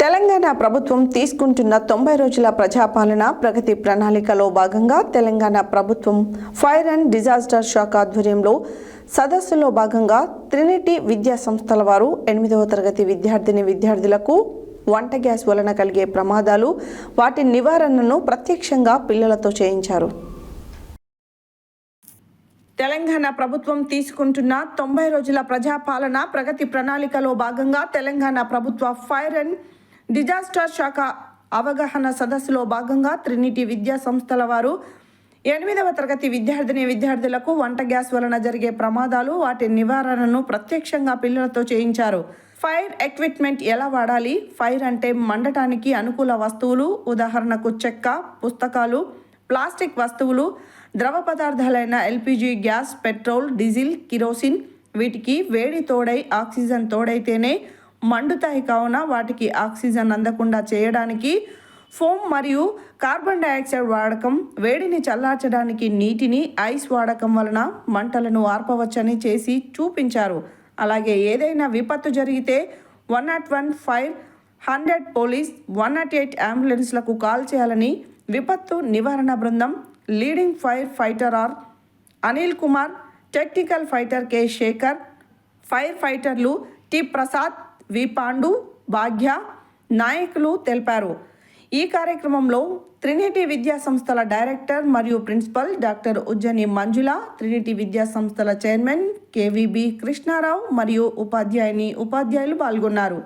తెలంగాణ ప్రభుత్వం తీసుకుంటున్న 90 రోజుల ప్రజాపాలన ప్రగతి ప్రణాళికలో భాగంగా తెలంగాణ ప్రభుత్వం ఫైర్ అండ్ డిజాస్టర్ శాఖ ఆధ్వర్యంలో సదస్సులో భాగంగా ట్రినిటీ విద్యా సంస్థల వారు 8వ తరగతి విద్యార్థులకు వంట గ్యాస్ వలన కలిగే ప్రమాదాలు వాటి నివారణను ప్రత్యక్షంగా పిల్లలతో చేయించారు. తెలంగాణ ప్రభుత్వం తీసుకుంటున్న 90 రోజుల ప్రజాపాలన ప్రగతి ప్రణాళికలో భాగంగా తెలంగాణ ప్రభుత్వ ఫైర్ అండ్ డిజాస్టర్ శాఖ అవగాహన సదస్సులో భాగంగా ట్రినిటీ విద్యా సంస్థల వారు 8వ తరగతి విద్యార్థులకు వంట గ్యాస్ వలన జరిగే ప్రమాదాలు వాటి నివారణను ప్రత్యక్షంగా పిల్లలతో చేయించారు. ఫైర్ ఎక్విప్మెంట్ ఎలా వాడాలి, ఫైర్ అంటే మండటానికి అనుకూల వస్తువులు, ఉదాహరణకు చెక్క, పుస్తకాలు, ప్లాస్టిక్ వస్తువులు, ద్రవ పదార్థాలైన LPG gas, petrol, diesel, kerosene, వీటికి వేడి తోడై ఆక్సిజన్ తోడైతేనే మండుతాయి. కావున వాటికి ఆక్సిజన్ అందకుండా చేయడానికి ఫోమ్ మరియు కార్బన్ డైఆక్సైడ్ వాడకం, వేడిని చల్లార్చడానికి నీటిని, ఐస్ వాడకం వలన మంటలను ఆర్పవచ్చని చేసి చూపించారు. అలాగే ఏదైనా విపత్తు జరిగితే 101 ఫైర్, 100 పోలీస్, 108 అంబులెన్స్లకు కాల్ చేయాలని విపత్తు నివారణ బృందం leading fire fighter R Anil Kumar, technical fighter K Shekhar, fire ఫైటర్లు టి ప్రసాద్, వి పాండు, భాగ్య నాయకులు తెలిపారు. ఈ కార్యక్రమంలో ట్రినిటీ విద్యా సంస్థల డైరెక్టర్ మరియు principal doctor Ujjani Manjula, Trinity Vidya సంస్థల చైర్మన్ కేవీబీ కృష్ణారావు మరియు ఉపాధ్యాయులు పాల్గొన్నారు.